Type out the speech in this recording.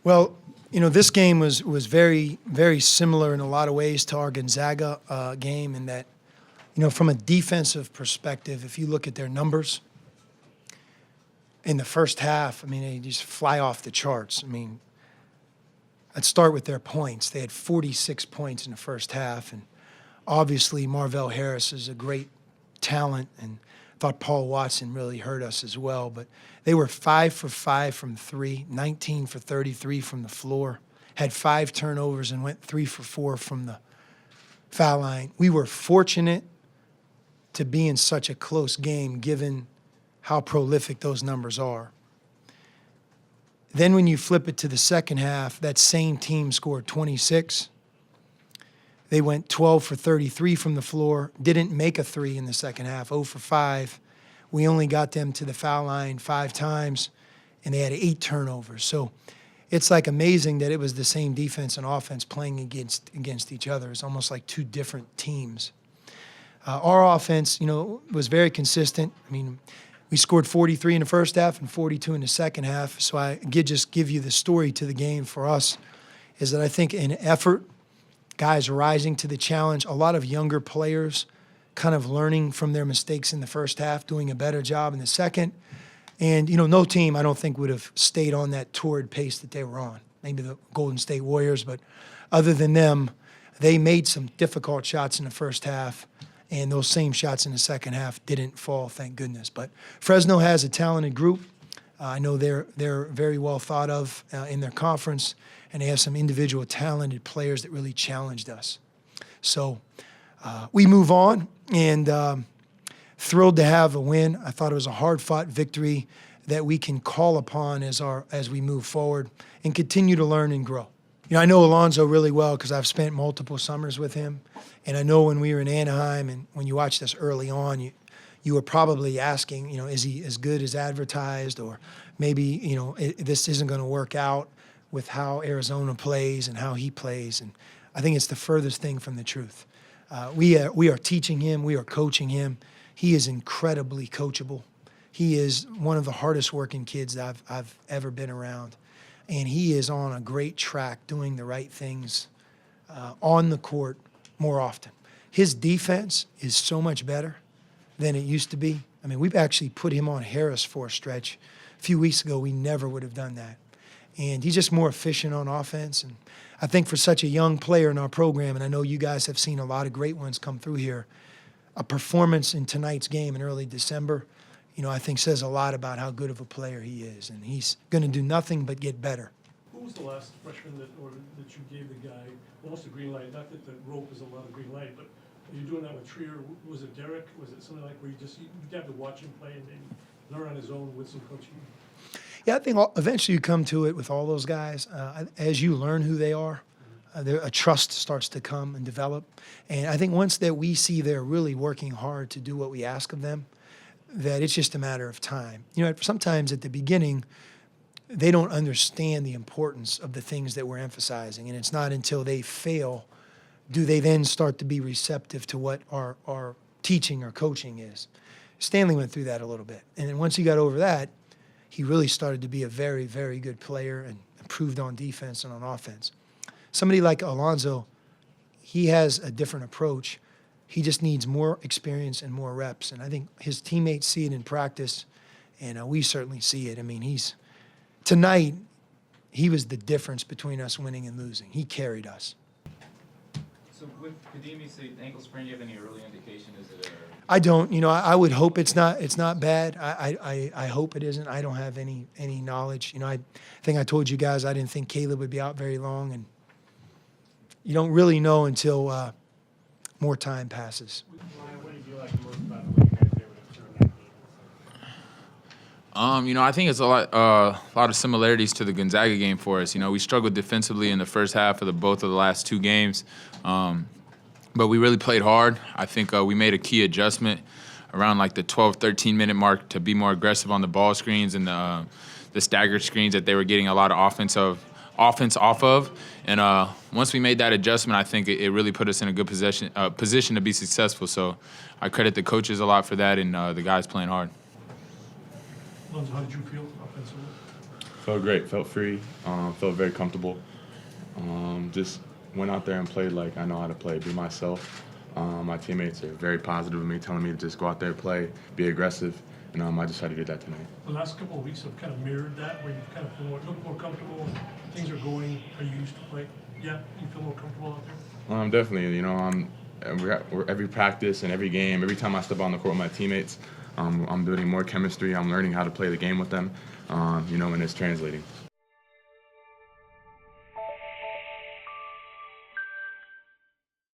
Well, this game was very, very similar in a lot of ways to our Gonzaga game in that, from a defensive perspective, if you look at their numbers in the first half, they just fly off the charts. Let's start with their points. They had 46 points in the first half, and obviously Marvell Harris is a great talent, and I thought Paul Watson really hurt us as well, but they were 5 for 5 from three, 19 for 33 from the floor, had 5 turnovers and went 3 for 4 from the foul line. We were fortunate to be in such a close game given how prolific those numbers are. Then when you flip it to the second half, that same team scored 26. They went 12 for 33 from the floor, didn't make a three in the second half, 0 for 5. We only got them to the foul line 5 times, and they had 8 turnovers. So it's like amazing that it was the same defense and offense playing against each other. It's almost like 2 different teams. Our offense, was very consistent. We scored 43 in the first half and 42 in the second half. So I just give you the story to the game for us is that I think in effort, guys rising to the challenge, a lot of younger players kind of learning from their mistakes in the first half, doing a better job in the second. And, no team I don't think would have stayed on that torrid pace that they were on. Maybe the Golden State Warriors, but other than them, they made some difficult shots in the first half, and those same shots in the second half didn't fall, thank goodness. But Fresno has a talented group. I know they're very well thought of in their conference, and they have some individual talented players that really challenged us. So we move on, and thrilled to have a win. I thought it was a hard-fought victory that we can call upon as we move forward and continue to learn and grow. I know Alonzo really well because I've spent multiple summers with him, and I know when we were in Anaheim and when you watched us early on, you were probably asking, is he as good as advertised, or maybe, this isn't going to work out with how Arizona plays and how he plays. And I think it's the furthest thing from the truth. We are teaching him. We are coaching him. He is incredibly coachable. He is one of the hardest working kids that I've ever been around. And he is on a great track doing the right things on the court more often. His defense is so much better than it used to be. We've actually put him on Harris for a stretch. A few weeks ago, we never would have done that. And he's just more efficient on offense. And I think for such a young player in our program, and I know you guys have seen a lot of great ones come through here, a performance in tonight's game in early December, I think says a lot about how good of a player he is. And he's going to do nothing but get better. Who was the last freshman that you gave the guy almost a green light? Not that the rope is a lot of green light, but are you doing that with Trier? Was it Derek? Was it something like where you have to watch him play and then learn on his own with some coaching? Yeah, I think eventually you come to it with all those guys. As you learn who they are, a trust starts to come and develop. And I think once that we see they're really working hard to do what we ask of them, that it's just a matter of time. Sometimes at the beginning, they don't understand the importance of the things that we're emphasizing. And it's not until they fail do they then start to be receptive to what our teaching or coaching is. Stanley went through that a little bit. And then once he got over that, he really started to be a very, very good player and improved on defense and on offense. Somebody like Alonzo, he has a different approach. He just needs more experience and more reps. And I think his teammates see it in practice, and we certainly see it. Tonight, he was the difference between us winning and losing. He carried us. So with Kadimi's ankle sprain, do you have any early indication? Is it I don't. I would hope it's not bad. I hope it isn't. I don't have any knowledge. I think I told you guys I didn't think Caleb would be out very long, and you don't really know until more time passes. What did you like most about the way you guys were able to turn that game? I think it's a lot of similarities to the Gonzaga game for us. We struggled defensively in the first half of both of the last 2 games, but we really played hard. I think we made a key adjustment around like the 12, 13-minute mark to be more aggressive on the ball screens and the staggered screens that they were getting a lot of offense off of. And once we made that adjustment, I think it really put us in a good position to be successful. So I credit the coaches a lot for that and the guys playing hard. Alonzo, how did you feel offensively? Felt great. Felt free. Felt very comfortable. Just went out there and played like I know how to play. Be myself. My teammates are very positive with me, telling me to just go out there, play, be aggressive, and I just tried to do that tonight. The last couple of weeks have kind of mirrored that, where you kind of feel look more comfortable, things are going how you used to play. Yeah, you feel more comfortable out there? Definitely. You know, we're every practice and every game, every time I step on the court with my teammates, I'm building more chemistry. I'm learning how to play the game with them, you know, and it's translating.